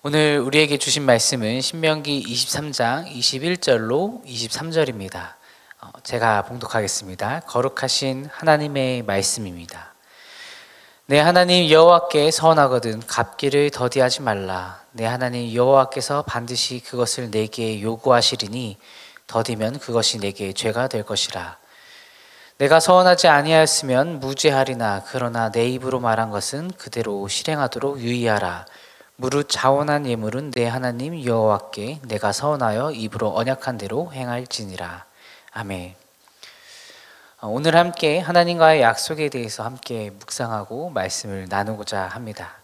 오늘 우리에게 주신 말씀은 신명기 23장 21절로 23절입니다. 제가 봉독하겠습니다. 거룩하신 하나님의 말씀입니다. 내 하나님 여호와께 서원하거든 갚기를 더디하지 말라. 내 하나님 여호와께서 반드시 그것을 내게 요구하시리니 더디면 그것이 내게 죄가 될 것이라. 내가 서원하지 아니하였으면 무죄하리나 그러나 내 입으로 말한 것은 그대로 실행하도록 유의하라. 무릇 자원한 예물은 내 하나님 여호와께 내가 서원하여 입으로 언약한 대로 행할지니라. 아멘. 오늘 함께 하나님과의 약속에 대해서 함께 묵상하고 말씀을 나누고자 합니다.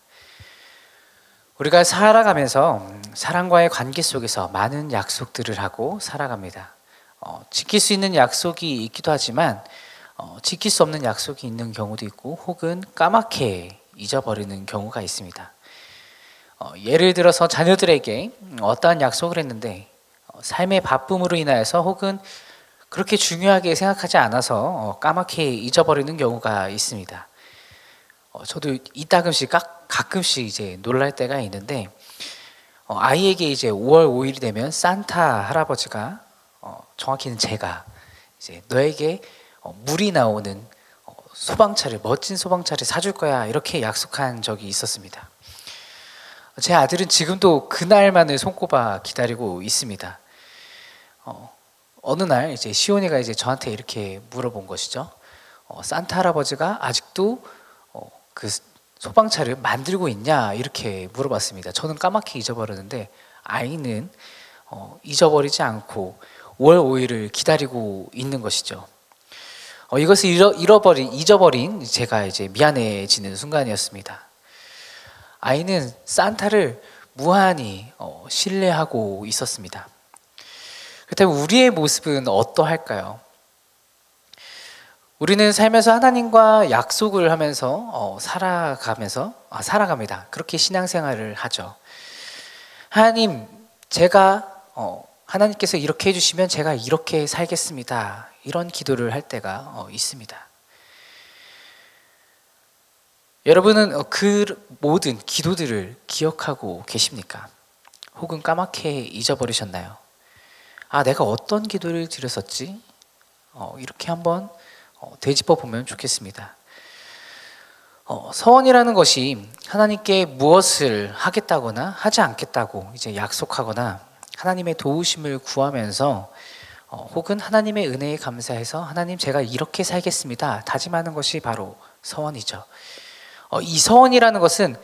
우리가 살아가면서 사람과의 관계 속에서 많은 약속들을 하고 살아갑니다. 지킬 수 있는 약속이 있기도 하지만 지킬 수 없는 약속이 있는 경우도 있고 혹은 까맣게 잊어버리는 경우가 있습니다. 예를 들어서 자녀들에게 어떠한 약속을 했는데 삶의 바쁨으로 인하여서 혹은 그렇게 중요하게 생각하지 않아서 까맣게 잊어버리는 경우가 있습니다. 저도 이따금씩 가끔씩 이제 놀랄 때가 있는데 아이에게 이제 5월 5일이 되면 산타 할아버지가 정확히는 제가 이제 너에게 물이 나오는 소방차를 멋진 소방차를 사줄 거야 이렇게 약속한 적이 있었습니다. 제 아들은 지금도 그날만을 손꼽아 기다리고 있습니다. 어느 날 이제 시온이가 이제 저한테 이렇게 물어본 것이죠. 산타 할아버지가 아직도 그 소방차를 만들고 있냐 이렇게 물어봤습니다. 저는 까맣게 잊어버렸는데 아이는 잊어버리지 않고 5월 5일을 기다리고 있는 것이죠. 이것을 잊어버린 제가 이제 미안해지는 순간이었습니다. 아이는 산타를 무한히 신뢰하고 있었습니다. 그렇다면 우리의 모습은 어떠할까요? 우리는 살면서 하나님과 약속을 하면서 살아갑니다. 그렇게 신앙생활을 하죠. 하나님, 하나님께서 이렇게 해주시면 제가 이렇게 살겠습니다. 이런 기도를 할 때가 있습니다. 여러분은 그 모든 기도들을 기억하고 계십니까? 혹은 까맣게 잊어버리셨나요? 내가 어떤 기도를 드렸었지? 이렇게 한번 되짚어 보면 좋겠습니다. 서원이라는 것이 하나님께 무엇을 하겠다거나 하지 않겠다고 이제 약속하거나 하나님의 도우심을 구하면서 혹은 하나님의 은혜에 감사해서 하나님 제가 이렇게 살겠습니다. 다짐하는 것이 바로 서원이죠. 이 서원이라는 것은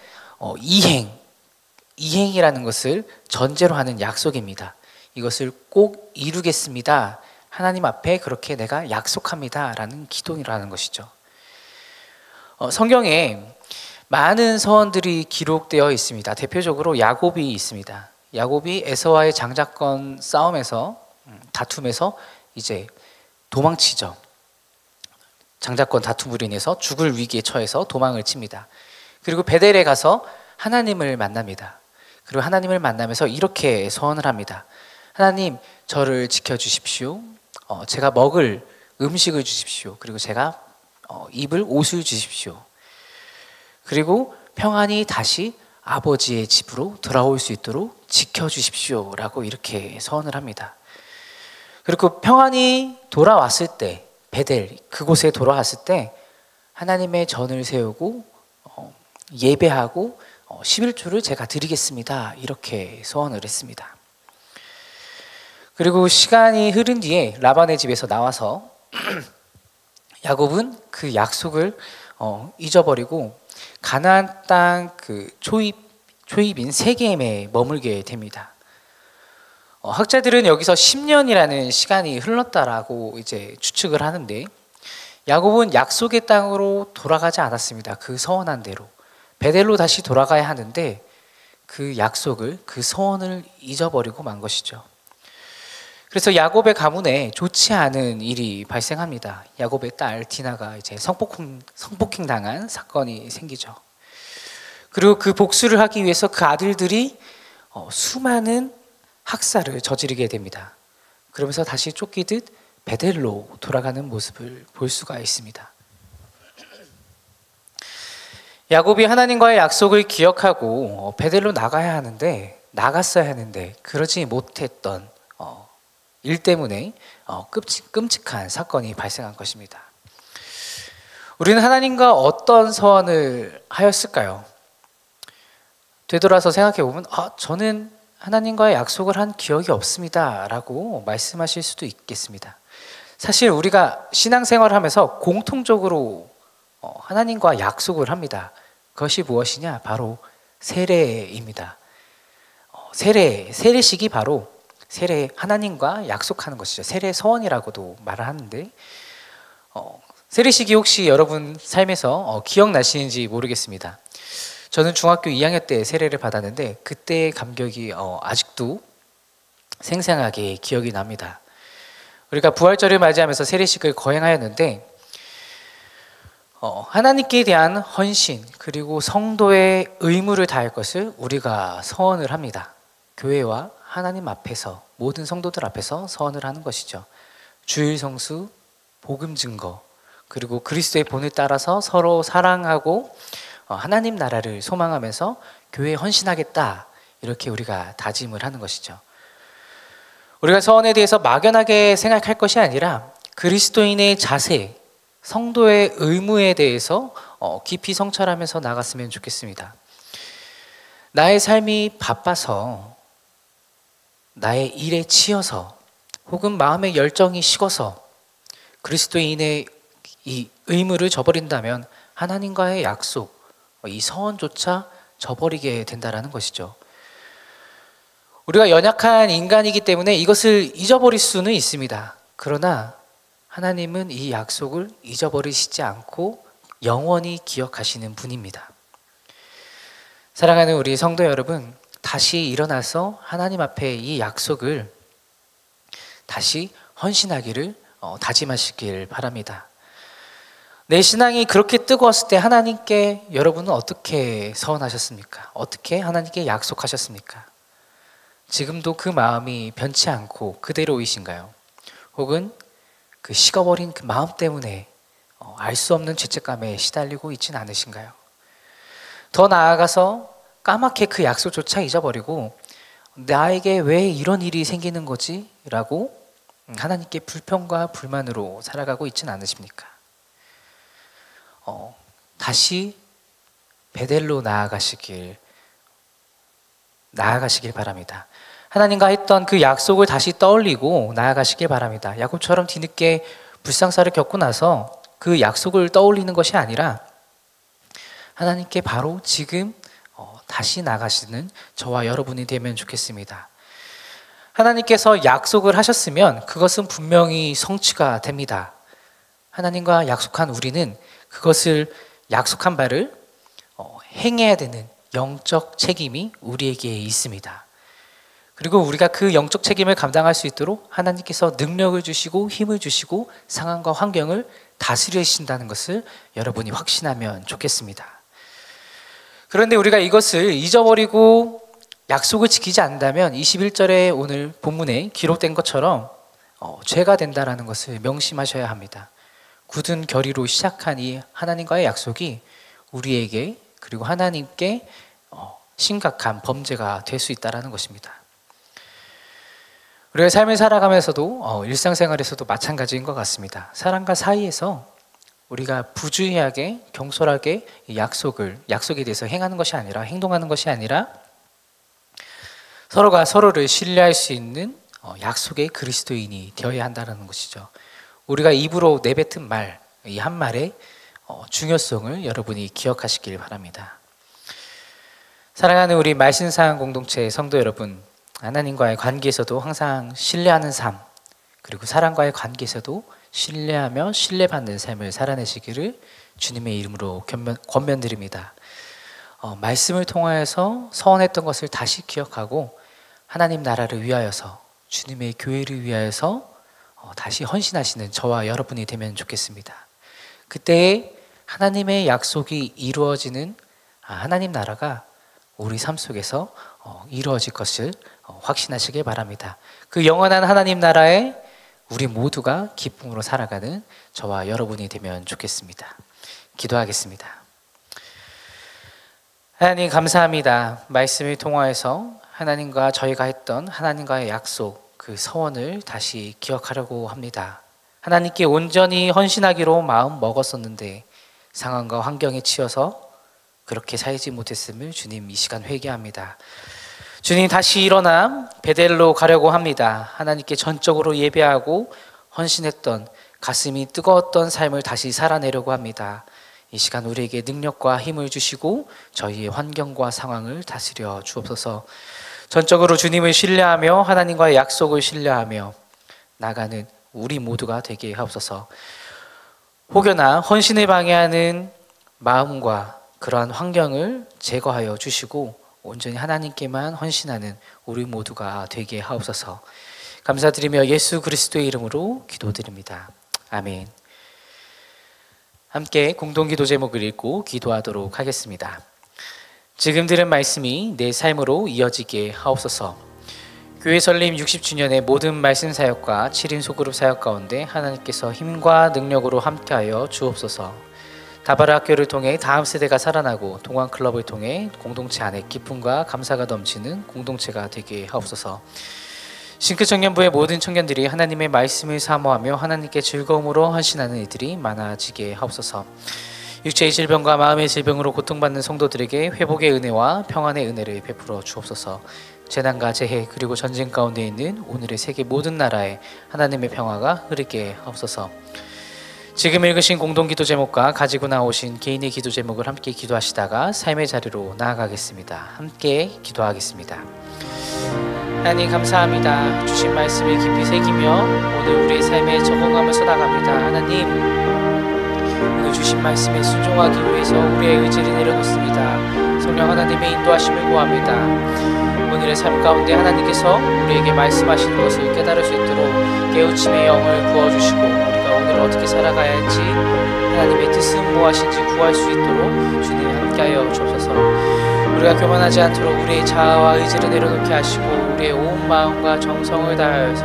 이행이라는 것을 전제로 하는 약속입니다. 이것을 꼭 이루겠습니다. 하나님 앞에 그렇게 내가 약속합니다. 라는 기도라는 것이죠. 성경에 많은 서원들이 기록되어 있습니다. 대표적으로 야곱이 있습니다. 야곱이 에서와의 장자권 다툼에서 이제 도망치죠. 장자권 다툼으로 인해서 죽을 위기에 처해서 도망을 칩니다. 그리고 베델에 가서 하나님을 만납니다. 그리고 하나님을 만나면서 이렇게 서원을 합니다. 하나님, 저를 지켜주십시오. 제가 먹을 음식을 주십시오. 그리고 제가 입을 옷을 주십시오. 그리고 평안히 다시 아버지의 집으로 돌아올 수 있도록 지켜주십시오. 라고 이렇게 서원을 합니다. 그리고 평안히 돌아왔을 때 베델 그곳에 돌아왔을 때 하나님의 전을 세우고 예배하고 11조를 제가 드리겠습니다. 이렇게 서원을 했습니다. 그리고 시간이 흐른 뒤에 라반의 집에서 나와서 야곱은 그 약속을 잊어버리고 가나안 땅 그 초입인 세겜에 머물게 됩니다. 학자들은 여기서 10년이라는 시간이 흘렀다라고 이제 추측을 하는데 야곱은 약속의 땅으로 돌아가지 않았습니다. 그 서원한 대로 베델로 다시 돌아가야 하는데 그 약속을 그 서원을 잊어버리고 만 것이죠. 그래서 야곱의 가문에 좋지 않은 일이 발생합니다. 야곱의 딸 디나가 이제 성폭행 당한 사건이 생기죠. 그리고 그 복수를 하기 위해서 그 아들들이 수많은 학살을 저지르게 됩니다. 그러면서 다시 쫓기듯 베델로 돌아가는 모습을 볼 수가 있습니다. 야곱이 하나님과의 약속을 기억하고 베델로 나갔어야 하는데 그러지 못했던 일 때문에 끔찍한 사건이 발생한 것입니다. 우리는 하나님과 어떤 서원을 하였을까요? 되돌아서 생각해 보면 저는 하나님과의 약속을 한 기억이 없습니다 라고 말씀하실 수도 있겠습니다. 사실 우리가 신앙생활을 하면서 공통적으로 하나님과 약속을 합니다. 그것이 무엇이냐? 바로 세례입니다. 세례식이 바로 하나님과 약속하는 것이죠. 세례 서원이라고도 말을 하는데 세례식이 혹시 여러분 삶에서 기억나시는지 모르겠습니다. 저는 중학교 2학년 때 세례를 받았는데 그때의 감격이 아직도 생생하게 기억이 납니다. 우리가 부활절을 맞이하면서 세례식을 거행하였는데 하나님께 대한 헌신 그리고 성도의 의무를 다할 것을 우리가 서원을 합니다. 교회와 하나님 앞에서 모든 성도들 앞에서 서원을 하는 것이죠. 주일 성수, 복음 증거, 그리고 그리스도의 본을 따라서 서로 사랑하고 하나님 나라를 소망하면서 교회에 헌신하겠다, 이렇게 우리가 다짐을 하는 것이죠. 우리가 서원에 대해서 막연하게 생각할 것이 아니라 그리스도인의 자세, 성도의 의무에 대해서 깊이 성찰하면서 나갔으면 좋겠습니다. 나의 삶이 바빠서, 나의 일에 치여서, 혹은 마음의 열정이 식어서 그리스도인의 이 의무를 저버린다면 하나님과의 약속, 이 서원조차 저버리게 된다는 것이죠. 우리가 연약한 인간이기 때문에 이것을 잊어버릴 수는 있습니다. 그러나 하나님은 이 약속을 잊어버리시지 않고 영원히 기억하시는 분입니다. 사랑하는 우리 성도 여러분, 다시 일어나서 하나님 앞에 이 약속을 다시 헌신하기를 다짐하시길 바랍니다. 내 신앙이 그렇게 뜨거웠을 때 하나님께 여러분은 어떻게 서원하셨습니까? 어떻게 하나님께 약속하셨습니까? 지금도 그 마음이 변치 않고 그대로이신가요? 혹은 그 식어버린 그 마음 때문에 알 수 없는 죄책감에 시달리고 있지는 않으신가요? 더 나아가서 까맣게 그 약속조차 잊어버리고 나에게 왜 이런 일이 생기는 거지? 라고 하나님께 불평과 불만으로 살아가고 있지는 않으십니까? 다시 베델로 나아가시길 바랍니다. 하나님과 했던 그 약속을 다시 떠올리고 나아가시길 바랍니다. 야곱처럼 뒤늦게 불상사를 겪고 나서 그 약속을 떠올리는 것이 아니라 하나님께 바로 지금 다시 나가시는 저와 여러분이 되면 좋겠습니다. 하나님께서 약속을 하셨으면 그것은 분명히 성취가 됩니다. 하나님과 약속한 우리는 그것을 약속한 바를 행해야 되는 영적 책임이 우리에게 있습니다. 그리고 우리가 그 영적 책임을 감당할 수 있도록 하나님께서 능력을 주시고 힘을 주시고 상황과 환경을 다스리신다는 것을 여러분이 확신하면 좋겠습니다. 그런데 우리가 이것을 잊어버리고 약속을 지키지 않는다면 21절에 오늘 본문에 기록된 것처럼 죄가 된다는 것을 명심하셔야 합니다. 굳은 결의로 시작한 이 하나님과의 약속이 우리에게 그리고 하나님께 심각한 범죄가 될 수 있다는 것입니다. 우리가 삶을 살아가면서도 일상생활에서도 마찬가지인 것 같습니다. 사람과 사이에서 우리가 부주의하게 경솔하게 약속에 대해서 행하는 것이 아니라 행동하는 것이 아니라 서로가 서로를 신뢰할 수 있는 약속의 그리스도인이 되어야 한다는 것이죠. 우리가 입으로 내뱉은 말, 이 한 말의 중요성을 여러분이 기억하시길 바랍니다. 사랑하는 우리 말씀사랑 공동체 성도 여러분, 하나님과의 관계에서도 항상 신뢰하는 삶, 그리고 사람과의 관계에서도 신뢰하며 신뢰받는 삶을 살아내시기를 주님의 이름으로 권면드립니다. 말씀을 통하여서 서원했던 것을 다시 기억하고 하나님 나라를 위하여서, 주님의 교회를 위하여서 다시 헌신하시는 저와 여러분이 되면 좋겠습니다. 그때에 하나님의 약속이 이루어지는 하나님 나라가 우리 삶 속에서 이루어질 것을 확신하시길 바랍니다. 그 영원한 하나님 나라에 우리 모두가 기쁨으로 살아가는 저와 여러분이 되면 좋겠습니다. 기도하겠습니다. 하나님 감사합니다. 말씀을 통하여서 하나님과 저희가 했던 하나님과의 약속, 그 서원을 다시 기억하려고 합니다. 하나님께 온전히 헌신하기로 마음 먹었었는데 상황과 환경에 치여서 그렇게 살지 못했음을 주님 이 시간 회개합니다. 주님 다시 일어나 베델로 가려고 합니다. 하나님께 전적으로 예배하고 헌신했던 가슴이 뜨거웠던 삶을 다시 살아내려고 합니다. 이 시간 우리에게 능력과 힘을 주시고 저희의 환경과 상황을 다스려 주옵소서. 전적으로 주님을 신뢰하며 하나님과의 약속을 신뢰하며 나가는 우리 모두가 되게 하옵소서. 혹여나 헌신을 방해하는 마음과 그러한 환경을 제거하여 주시고 온전히 하나님께만 헌신하는 우리 모두가 되게 하옵소서. 감사드리며 예수 그리스도의 이름으로 기도드립니다. 아멘. 함께 공동기도 제목을 읽고 기도하도록 하겠습니다. 지금 들은 말씀이 내 삶으로 이어지게 하옵소서. 교회 설립 60주년의 모든 말씀 사역과 7인 소그룹 사역 가운데 하나님께서 힘과 능력으로 함께하여 주옵소서. 다바르 학교를 통해 다음 세대가 살아나고 동안클럽을 통해 공동체 안에 기쁨과 감사가 넘치는 공동체가 되게 하옵소서. 싱크 청년부의 모든 청년들이 하나님의 말씀을 사모하며 하나님께 즐거움으로 헌신하는 이들이 많아지게 하옵소서. 육체의 질병과 마음의 질병으로 고통받는 성도들에게 회복의 은혜와 평안의 은혜를 베풀어 주옵소서. 재난과 재해 그리고 전쟁 가운데 있는 오늘의 세계 모든 나라에 하나님의 평화가 흐르게 하옵소서. 지금 읽으신 공동기도 제목과 가지고 나오신 개인의 기도 제목을 함께 기도하시다가 삶의 자리로 나아가겠습니다. 함께 기도하겠습니다. 하나님 감사합니다. 주신 말씀을 깊이 새기며 오늘 우리의 삶에 적응하면서 나갑니다. 하나님 오늘 주신 말씀에 순종하기 위해서 우리의 의지를 내려놓습니다. 성령 하나님의 인도하심을 구합니다. 오늘의 삶 가운데 하나님께서 우리에게 말씀하시는 것을 깨달을 수 있도록 깨우침의 영을 부어주시고 우리가 오늘 어떻게 살아가야 할지 하나님의 뜻은 무엇인지 구할 수 있도록 주님 함께하여 주옵소서. 우리가 교만하지 않도록 우리의 자아와 의지를 내려놓게 하시고 우리의 온 마음과 정성을 다하여서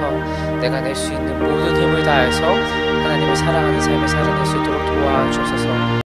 내가 낼 수 있는 모든 힘을 다해서 하나님을 사랑하는 삶을 살아낼 수 있도록 도와주옵소서.